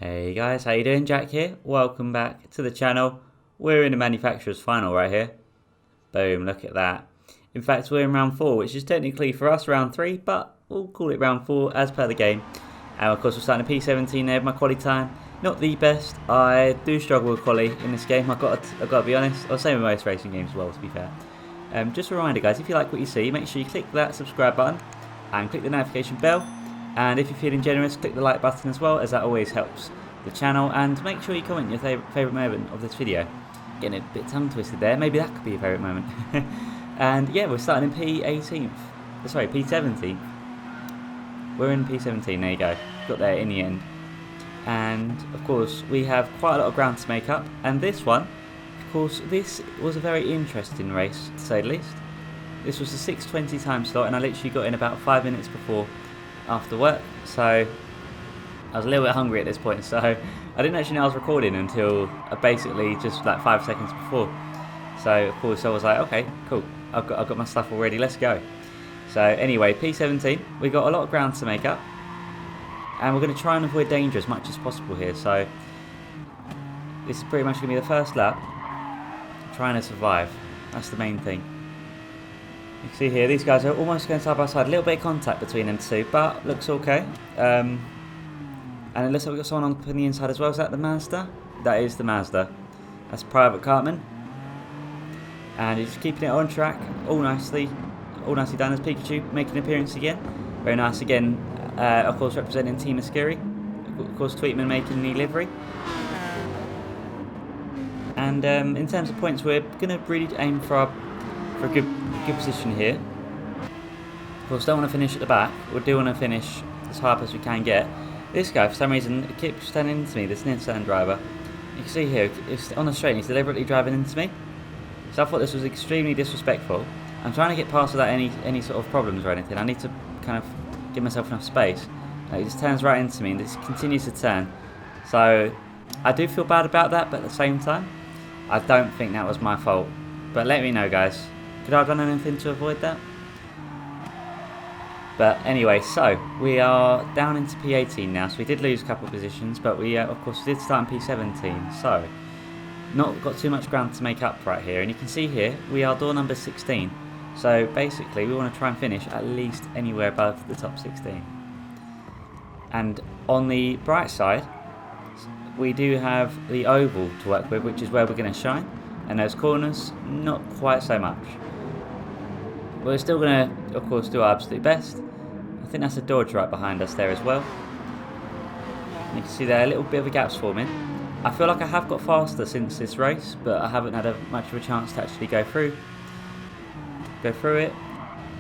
Hey guys, how you doing? Jack here. Welcome back to the channel. We're in the manufacturer's final right here. Boom, look at that. In fact, we're in round 4, which is technically for us round 3, but we'll call it round 4 as per the game. And of course we're starting a P17 there, my quali time. Not the best. I do struggle with quali in this game, I've got to be honest. Or same with most racing games as well, to be fair. Just a reminder guys, if you like what you see, make sure you click that subscribe button and click the notification bell. And if you're feeling generous, click the like button as well, as that always helps the channel. And make sure you comment your favourite moment of this video. Getting a bit tongue twisted there, maybe that could be your favourite moment. And yeah, we're starting in P17. We're in P17, there you go. Got there in the end. And of course, we have quite a lot of ground to make up. And this one, of course, this was a very interesting race, to say the least. This was a 6:20 time slot, and I literally got in about 5 minutes before after work, so I was a little bit hungry at this point, so I didn't actually know I was recording until basically just like 5 seconds before. So of course I was like, okay, cool, I've got my stuff already, let's go. So anyway, P17, we got a lot of ground to make up, and we're going to try and avoid danger as much as possible here. So this is pretty much going to be the first lap, trying to survive. That's the main thing. You can see here, these guys are almost going side by side. A little bit of contact between them two, but looks okay. And it looks like we've got someone on the inside as well. Is that the Mazda? That is the Mazda. That's Private Cartman. And he's just keeping it on track. All nicely done. There's Pikachu making an appearance again. Very nice again. Of course, representing Team Askiri. Of course, Tweetman making the livery. And in terms of points, we're going to really aim for a good position here. Of course, don't want to finish at the back. We do want to finish as high up as we can get. This guy, for some reason, keeps standing into me. This Nissan driver. You can see here, it's on the straight. He's deliberately driving into me. So I thought this was extremely disrespectful. I'm trying to get past without any sort of problems or anything. I need to kind of give myself enough space. He just turns right into me and just continues to turn. So I do feel bad about that, but at the same time, I don't think that was my fault. But let me know, guys. Could I have done anything to avoid that? But anyway, so we are down into P18 now. So we did lose a couple of positions, but we of course did start in P17. So not got too much ground to make up right here. And you can see here we are door number 16. So basically we want to try and finish at least anywhere above the top 16. And on the bright side, we do have the oval to work with, which is where we're going to shine. And those corners, not quite so much. We're still going to, of course, do our absolute best. I think that's a Dodge right behind us there as well. And you can see there a little bit of a gap's forming. I feel like I have got faster since this race, but I haven't had much of a chance to actually go through it.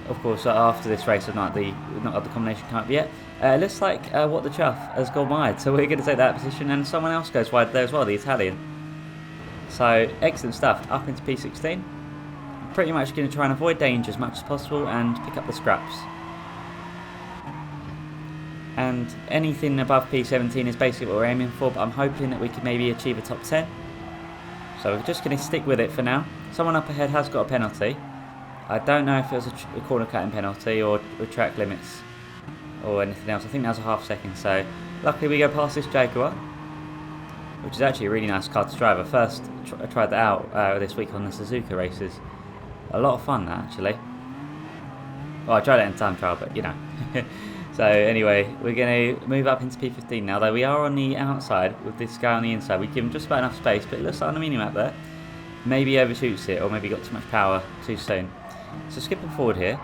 Of course, after this race, I've not got the combination come up yet. It looks like What the Chuff has gone wide, so we're going to take that position, and someone else goes wide there as well, the Italian. So excellent stuff. Up into P16. Pretty much going to try and avoid danger as much as possible and pick up the scraps. And anything above P17 is basically what we're aiming for, but I'm hoping that we can maybe achieve a top 10. So we're just going to stick with it for now. Someone up ahead has got a penalty. I don't know if it was a corner cutting penalty or track limits or anything else. I think that was a half second. So luckily we go past this Jaguar, which is actually a really nice car to drive. I first tried that out this week on the Suzuka races. A lot of fun, that, actually. Well, I tried it in time trial, but you know. So anyway, we're going to move up into P15 now, though we are on the outside with this guy on the inside. We give him just about enough space, but it looks like on the mini-map there, maybe overshoots it, or maybe got too much power too soon. So skipping forward here,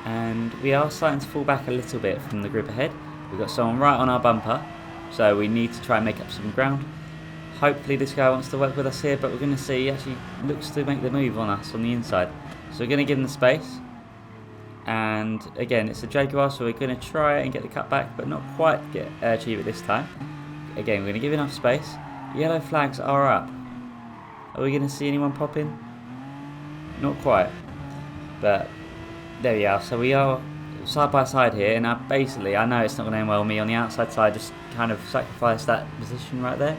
and we are starting to fall back a little bit from the group ahead. We've got someone right on our bumper, so we need to try and make up some ground. Hopefully this guy wants to work with us here, but we're going to see he actually looks to make the move on us on the inside. So we're going to give him the space. And again, it's a Jaguar, so we're going to try and get the cut back, but not quite achieve it this time. Again, we're going to give enough space. Yellow flags are up. Are we going to see anyone pop in? Not quite. But there we are. So we are side by side here, and I know it's not going to end well with me on the outside side, just kind of sacrifice that position right there.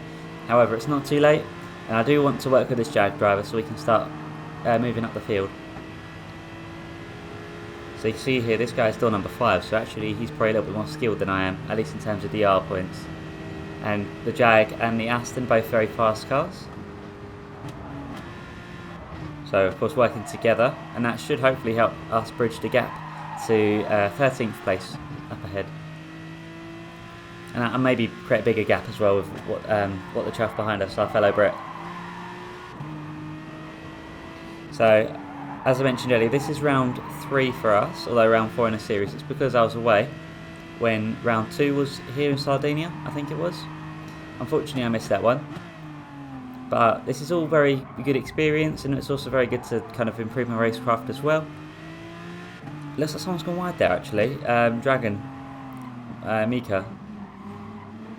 However, it's not too late, and I do want to work with this Jag driver so we can start moving up the field. So you can see here, this guy's door number 5, so actually he's probably a little bit more skilled than I am, at least in terms of DR points. and the Jag and the Aston, both very fast cars. So of course working together, and that should hopefully help us bridge the gap to 13th place up ahead. And maybe create a bigger gap as well with what the chuff behind us, our fellow Brit. So, as I mentioned earlier, this is round 3 for us, although round 4 in a series. It's because I was away when round 2 was here in Sardinia, I think it was. Unfortunately, I missed that one. But this is all very good experience, and it's also very good to kind of improve my racecraft as well. Looks like someone's gone wide there, actually. Dragon, Mika.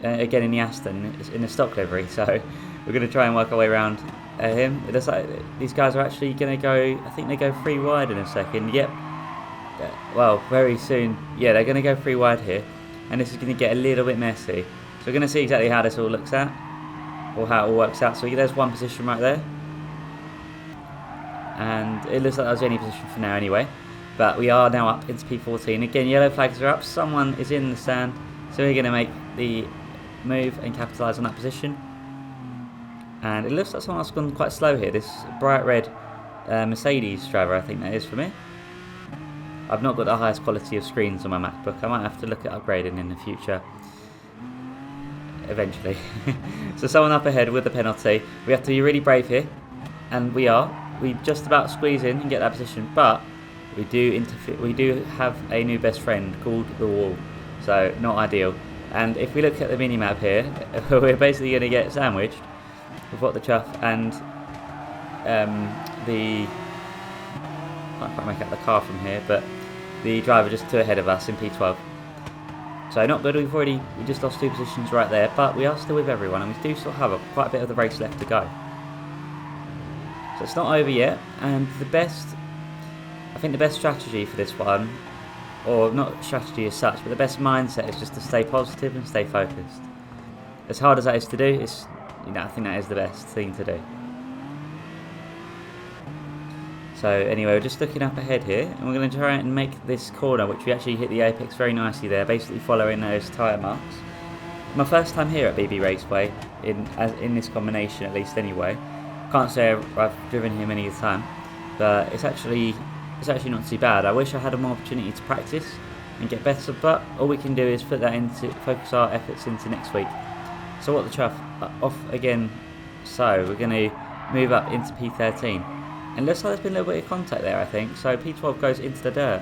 Again in the Aston, in the stock livery, so we're going to try and work our way around him. It looks like these guys are actually going to go, I think they go 3 wide in a second. Yep. Well, very soon. Yeah, they're going to go 3 wide here, and this is going to get a little bit messy. So we're going to see exactly how this all looks at, or how it all works out. So there's one position right there, and it looks like that was the only position for now anyway. But we are now up into P14. Again, yellow flags are up. Someone is in the stand, so we're going to make the move and capitalise on that position. And it looks like someone else has gone quite slow here. This bright red Mercedes driver, I think that is for me. I've not got the highest quality of screens on my MacBook. I might have to look at upgrading in the future eventually. So someone up ahead with the penalty. We have to be really brave here, and we are. We just about squeeze in and get that position, but we do interfere. We do have a new best friend called the wall, so not ideal. And if we look at the mini-map here, we're basically going to get sandwiched with what the chuff and the... I can't quite make out the car from here, but the driver just 2 ahead of us in P12. So not good, we just lost 2 positions right there, but we are still with everyone, and we do still have quite a bit of the race left to go. So it's not over yet, and I think the best strategy for this one, or not strategy as such, but the best mindset is just to stay positive and stay focused. As hard as that is to do, I think that is the best thing to do. So anyway, we're just looking up ahead here, and we're going to try and make this corner, which we actually hit the apex very nicely there, basically following those tyre marks. My first time here at BB Raceway, in this combination at least anyway. Can't say I've driven here many a time, but it's actually not too bad. I wish I had more opportunity to practice and get better, but all we can do is focus our efforts into next week. So what the chuff, off again. So we're going to move up into P13, and looks like there's been a little bit of contact there, I think. So P12 goes into the dirt,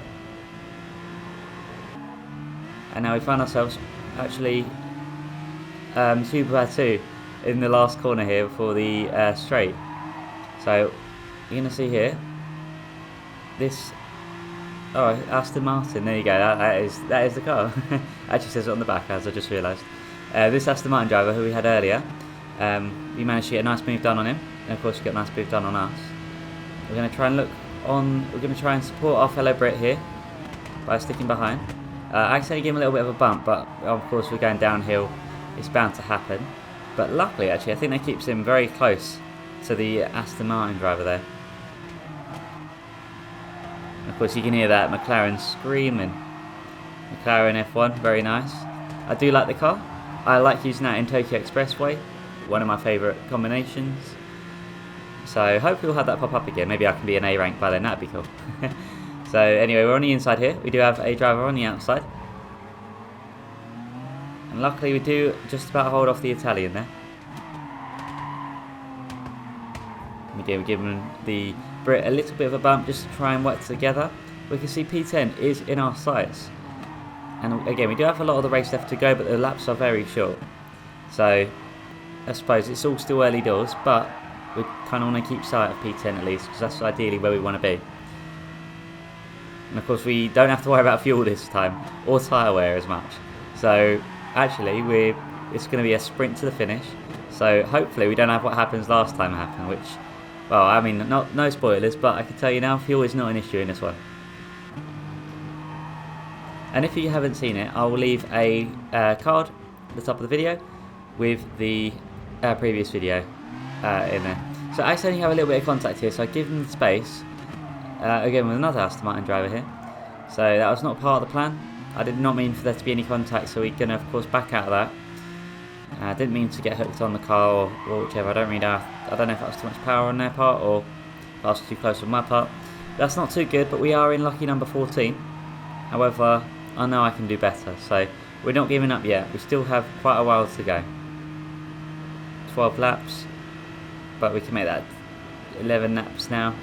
and now we find ourselves actually 2 by 2 in the last corner here for the straight. So you're going to see here this. Oh, Aston Martin. There you go. That is the car. Actually says it on the back, as I just realised. This Aston Martin driver who we had earlier, we managed to get a nice move done on him, and of course we got a nice move done on us. We're going to try and we're going to try and support our fellow Brit here by sticking behind. I accidentally gave him a little bit of a bump, but of course we're going downhill. It's bound to happen. But luckily, actually, I think that keeps him very close to the Aston Martin driver there. Of course, you can hear that McLaren screaming. McLaren F1, very nice. I do like the car. I like using that in Tokyo Expressway, one of my favourite combinations. So hopefully we'll have that pop up again. Maybe I can be an A rank by then, that'd be cool. So anyway, we're on the inside here. We do have a driver on the outside. And luckily we do just about hold off the Italian there. Again, we're giving the Brit a little bit of a bump just to try and work together. We can see P10 is in our sights. And again, we do have a lot of the race left to go, but the laps are very short. So I suppose it's all still early doors, but we kind of want to keep sight of P10 at least, because that's ideally where we want to be. And of course we don't have to worry about fuel this time, or tyre wear as much. So actually it's going to be a sprint to the finish. So hopefully we don't have what happens last time happened, which, well, I mean, no spoilers, but I can tell you now, fuel is not an issue in this one. And if you haven't seen it, I will leave a card at the top of the video with the previous video in there. So I accidentally have a little bit of contact here, so I give them the space. Again, with another Aston Martin driver here. So that was not part of the plan. I did not mean for there to be any contact, so we're going to, of course, back out of that. I didn't mean to get hooked on the car or whichever. I don't really know. I don't know if that was too much power on their part or if I was too close on my part. That's not too good, but we are in lucky number 14. However, I know I can do better, so we're not giving up yet. We still have quite a while to go. 12 laps, but we can make that 11 laps now.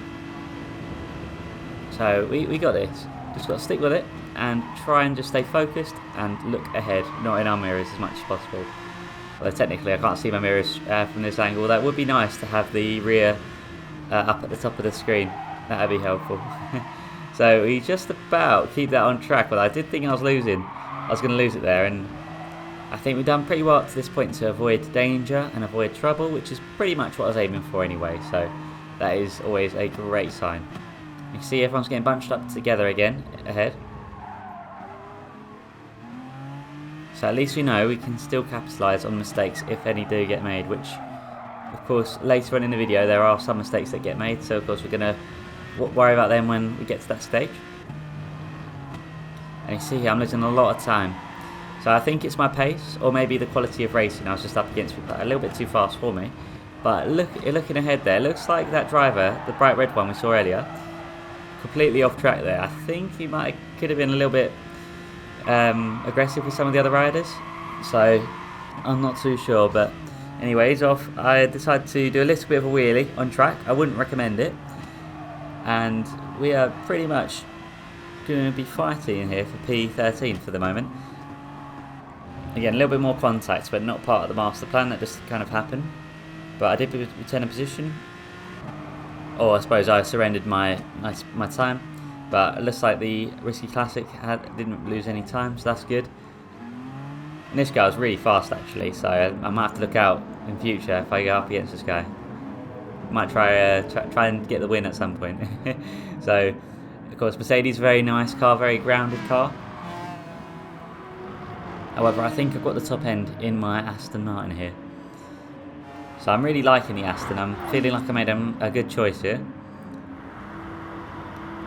So we got this. Just got to stick with it and try and just stay focused and look ahead, not in our mirrors as much as possible. Although technically I can't see my mirrors from this angle. That would be nice to have the rear up at the top of the screen. That would be helpful. So we just about keep that on track. Well, I did think I was losing. I was going to lose it there, and I think we've done pretty well up to this point to avoid danger and avoid trouble, which is pretty much what I was aiming for anyway. So that is always a great sign. You see everyone's getting bunched up together again ahead. So at least we know we can still capitalise on mistakes if any do get made, which of course later on in the video there are some mistakes that get made, so of course we're going to worry about them when we get to that stage. And you see here I'm losing a lot of time. So I think it's my pace or maybe the quality of racing I was just up against, a little bit too fast for me. But looking ahead there, it looks like that driver, the bright red one we saw earlier, completely off track there. I think he could have been a little bit aggressive with some of the other riders, so I'm not too sure. But anyway, he's off. I decided to do a little bit of a wheelie on track. I wouldn't recommend it, and we are pretty much going to be fighting here for P13 for the moment. Again, a little bit more contact, but not part of the master plan. That just kind of happened. But I did return a position. Or I suppose I surrendered my time. But it looks like the Risky Classic didn't lose any time, so that's good. And this guy was really fast actually, so I might have to look out in future if I go up against this guy. Might try and get the win at some point. So, of course, Mercedes, very nice car, very grounded car. However, I think I've got the top end in my Aston Martin here. So I'm really liking the Aston. I'm feeling like I made a good choice here.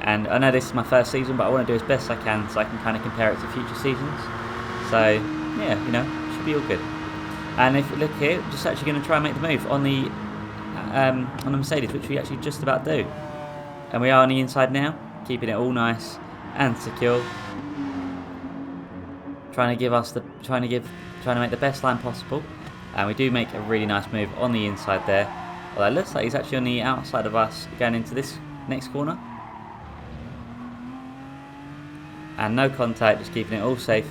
And I know this is my first season, but I want to do as best I can so I can kind of compare it to future seasons. So, yeah, you know, should be all good. And if you look here, we're just actually going to try and make the move on the Mercedes, which we actually just about do. And we are on the inside now, keeping it all nice and secure. Trying to make the best line possible. And we do make a really nice move on the inside there. Well, it looks like he's actually on the outside of us going into this next corner. And no contact, just keeping it all safe.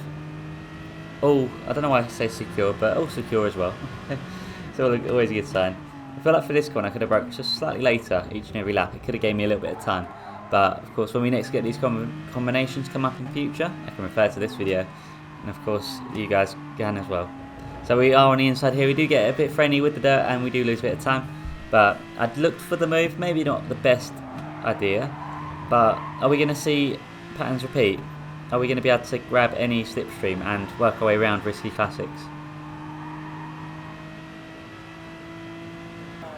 All, I don't know why I say secure, but all secure as well. It's always a good sign. I feel like for this corner I could have broke just slightly later each and every lap. It could have gave me a little bit of time. But of course when we next get these combinations come up in future, I can refer to this video. And of course you guys can as well. So we are on the inside here. We do get a bit friendly with the dirt and we do lose a bit of time. But I'd looked for the move, maybe not the best idea. But are we going to see patterns repeat? Are we going to be able to grab any slipstream and work our way around Risky Classics?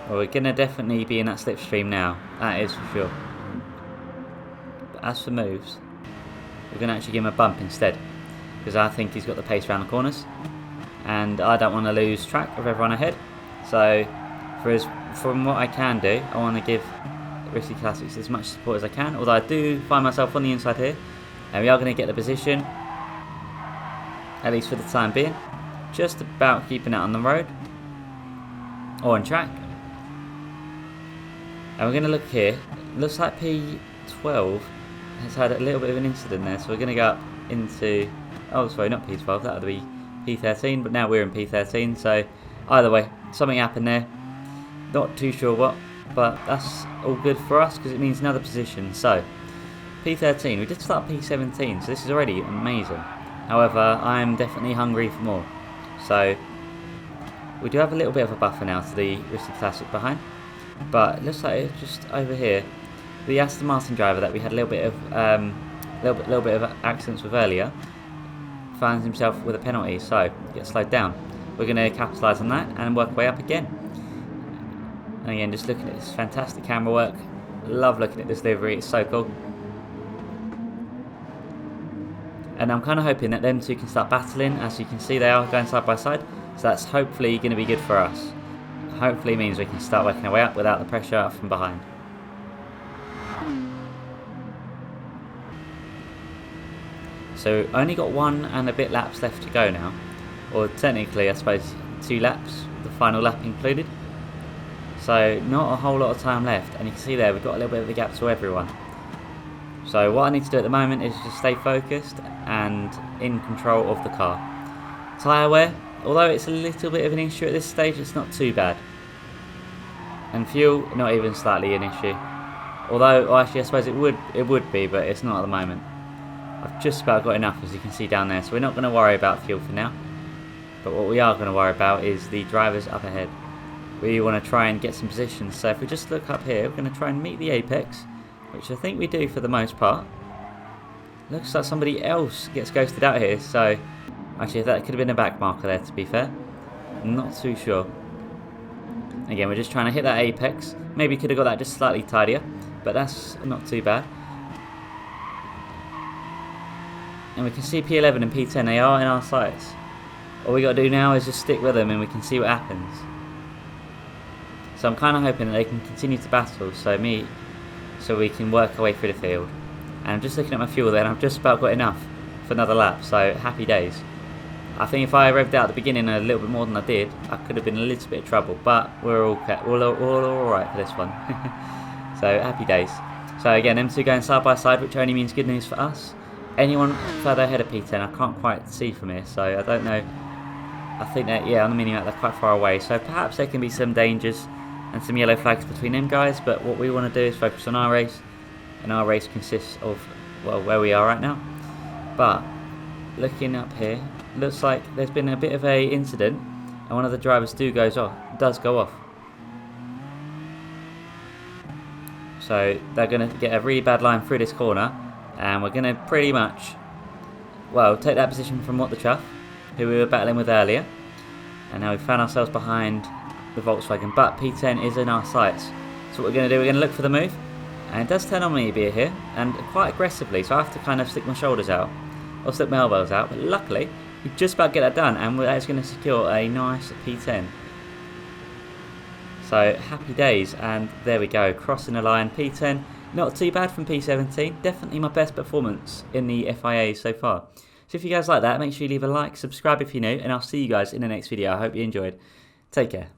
Well, we're going to definitely be in that slipstream now, that is for sure. But as for moves, we're going to actually give him a bump instead, because I think he's got the pace around the corners, and I don't want to lose track of everyone ahead. So, from what I can do, I want to give Risky Classics as much support as I can, although I do find myself on the inside here. And we are going to get the position, at least for the time being. Just about keeping it on the road, or on track. And we're going to look here. Looks like P12 has had a little bit of an incident there. So we're going to go up into, oh sorry, not P12, that would be P13. But now we're in P13, so either way, something happened there. Not too sure what, but that's all good for us because it means another position. So P13, we did start P17, so this is already amazing. However, I'm definitely hungry for more. So, we do have a little bit of a buffer now to the Risky Classic behind. But it looks like it's just over here. The Aston Martin driver that we had a little bit of accidents with earlier finds himself with a penalty, so gets slowed down. We're going to capitalise on that and work our way up again. And again, just looking at this fantastic camera work. Love looking at this delivery, it's so cool. And I'm kind of hoping that them two can start battling. As you can see, they are going side by side, so that's hopefully going to be good for us. Hopefully means we can start working our way up without the pressure from behind. So only got 1 and a bit laps left to go now, or technically I suppose 2 laps, the final lap included. So not a whole lot of time left, and you can see there we've got a little bit of a gap to everyone. So what I need to do at the moment is just stay focused and in control of the car. Tyre wear, although it's a little bit of an issue at this stage, it's not too bad. And fuel, not even slightly an issue. Although, well, actually I suppose it would be, but it's not at the moment. I've just about got enough, as you can see down there, so we're not going to worry about fuel for now. But what we are going to worry about is the drivers up ahead. We want to try and get some positions, so if we just look up here, we're going to try and meet the apex, which I think we do for the most part. Looks like somebody else gets ghosted out here, so actually that could have been a back marker there, to be fair. I'm not too sure. Again, we're just trying to hit that apex. Maybe could have got that just slightly tidier, but that's not too bad. And we can see P11 and P10, they are in our sights. All we got to do now is just stick with them and we can see what happens. So I'm kind of hoping that they can continue to battle, so we can work our way through the field. And I'm just looking at my fuel there, and I've just about got enough for another lap, so happy days. I think if I revved out at the beginning a little bit more than I did, I could have been in a little bit of trouble, but we're all alright for this one. So happy days. So again, M2 going side by side, which only means good news for us. Anyone further ahead of P10, I can't quite see from here, so I don't know. I think that, yeah, on the mini-map they're quite far away, so perhaps there can be some dangers and some yellow flags between them guys, but what we want to do is focus on our race, and our race consists of, well, where we are right now. But looking up here, looks like there's been a bit of a incident, and one of the drivers does go off. So they're going to get a really bad line through this corner, and we're going to pretty much, well, take that position from What the Chuff, who we were battling with earlier, and now we've found ourselves behind the Volkswagen, but P10 is in our sights. So what we're going to do, we're going to look for the move, and it does turn on me a bit here, and quite aggressively, so I have to kind of stick my shoulders out, or stick my elbows out, but luckily, we just about get that done, and that's going to secure a nice P10. So, happy days, and there we go, crossing the line, P10, not too bad from P17, definitely my best performance in the FIA so far. So if you guys like that, make sure you leave a like, subscribe if you're new, and I'll see you guys in the next video. I hope you enjoyed. Take care.